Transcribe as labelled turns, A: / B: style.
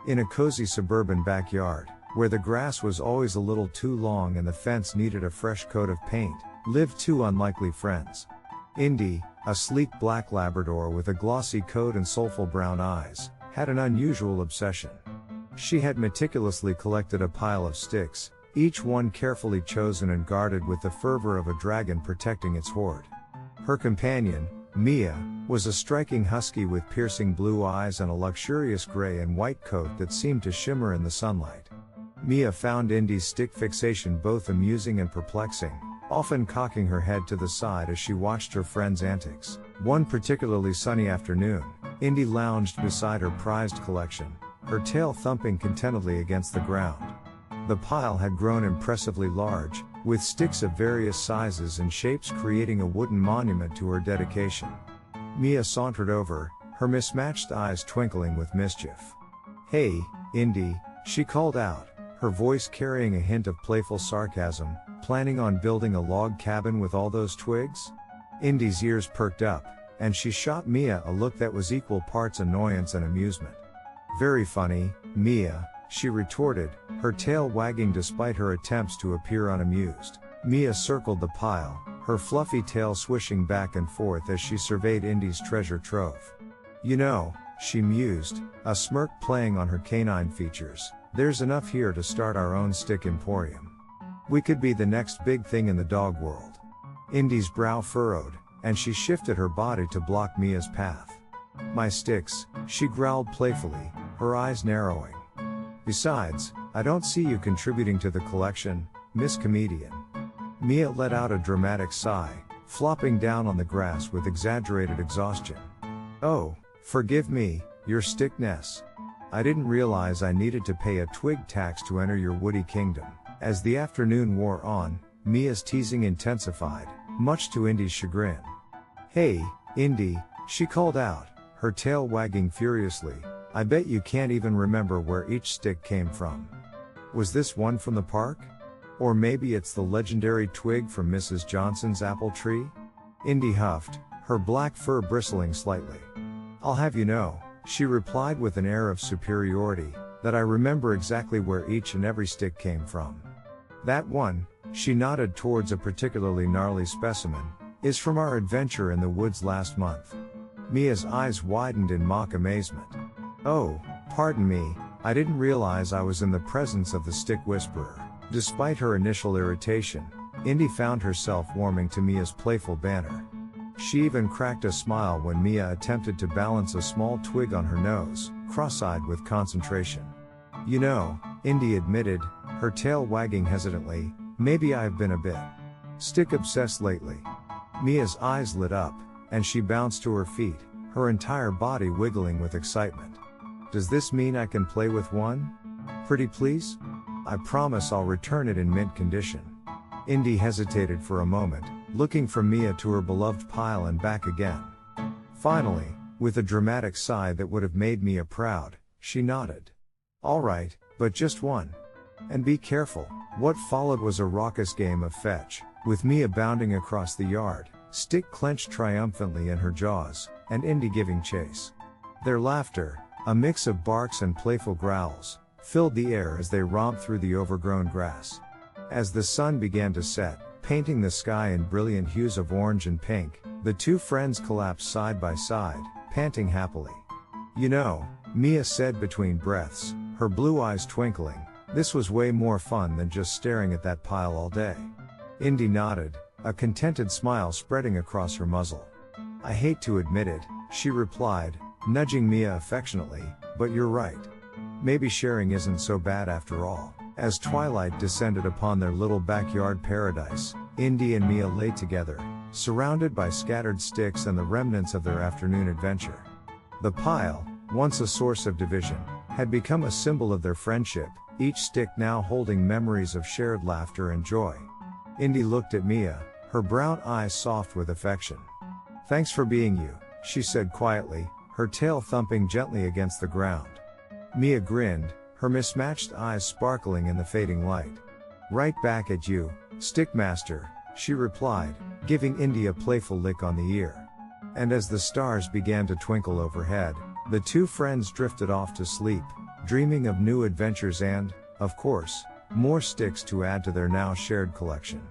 A: In a cozy suburban backyard, where the grass was always a little too long and the fence needed a fresh coat of paint, lived two unlikely friends. Indy, a sleek black Labrador with a glossy coat and soulful brown eyes, had an unusual obsession. She had meticulously collected a pile of sticks, each one carefully chosen and guarded with the fervor of a dragon protecting its hoard. Her companion, Mia, was a striking husky with piercing blue eyes and a luxurious gray and white coat that seemed to shimmer in the sunlight. Mia found Indy's stick fixation both amusing and perplexing, often cocking her head to the side as she watched her friend's antics. One particularly sunny afternoon, Indy lounged beside her prized collection, her tail thumping contentedly against the ground. The pile had grown impressively large, with sticks of various sizes and shapes creating a wooden monument to her dedication. Mia sauntered over, her mismatched eyes twinkling with mischief. "Hey, Indy," she called out, her voice carrying a hint of playful sarcasm, "planning on building a log cabin with all those twigs?" Indy's ears perked up, and she shot Mia a look that was equal parts annoyance and amusement. "Very funny, Mia," she retorted, her tail wagging despite her attempts to appear unamused. Mia circled the pile, her fluffy tail swishing back and forth as she surveyed Indy's treasure trove. "You know," she mused, a smirk playing on her canine features, "there's enough here to start our own stick emporium. We could be the next big thing in the dog world." Indy's brow furrowed, and she shifted her body to block Mia's path. "My sticks," she growled playfully, her eyes narrowing. "Besides, I don't see you contributing to the collection, Miss Comedian." Mia let out a dramatic sigh, flopping down on the grass with exaggerated exhaustion. "Oh, forgive me, your stickness. I didn't realize I needed to pay a twig tax to enter your woody kingdom." As the afternoon wore on, Mia's teasing intensified, much to Indy's chagrin. "Hey, Indy," she called out, her tail wagging furiously, "I bet you can't even remember where each stick came from. Was this one from the park? Or maybe it's the legendary twig from Mrs. Johnson's apple tree?" Indy huffed, her black fur bristling slightly. "I'll have you know," she replied with an air of superiority, "that I remember exactly where each and every stick came from. That one," she nodded towards a particularly gnarly specimen, "is from our adventure in the woods last month." Mia's eyes widened in mock amazement. "Oh, pardon me, I didn't realize I was in the presence of the stick whisperer." Despite her initial irritation, Indy found herself warming to Mia's playful banter. She even cracked a smile when Mia attempted to balance a small twig on her nose, cross-eyed with concentration. "You know," Indy admitted, her tail wagging hesitantly, "maybe I've been a bit stick-obsessed lately." Mia's eyes lit up, and she bounced to her feet, her entire body wiggling with excitement. "Does this mean I can play with one? Pretty please? I promise I'll return it in mint condition." Indy hesitated for a moment, looking from Mia to her beloved pile and back again. Finally, with a dramatic sigh that would have made Mia proud, she nodded. "All right, but just one. And be careful." What followed was a raucous game of fetch, with Mia bounding across the yard, stick clenched triumphantly in her jaws, and Indy giving chase. Their laughter, a mix of barks and playful growls, filled the air as they romped through the overgrown grass. As the sun began to set, painting the sky in brilliant hues of orange and pink, the two friends collapsed side by side, panting happily. "You know," Mia said between breaths, her blue eyes twinkling, "this was way more fun than just staring at that pile all day." Indy nodded, a contented smile spreading across her muzzle. "I hate to admit it," she replied, nudging Mia affectionately, "but you're right. Maybe sharing isn't so bad after all." As twilight descended upon their little backyard paradise, Indy and Mia lay together, surrounded by scattered sticks and the remnants of their afternoon adventure. The pile, once a source of division, had become a symbol of their friendship, each stick now holding memories of shared laughter and joy. Indy looked at Mia, her brown eyes soft with affection. "Thanks for being you," she said quietly, her tail thumping gently against the ground. Mia grinned, her mismatched eyes sparkling in the fading light. "Right back at you, Stickmaster," she replied, giving Indy a playful lick on the ear. And as the stars began to twinkle overhead, the two friends drifted off to sleep, dreaming of new adventures and, of course, more sticks to add to their now shared collection.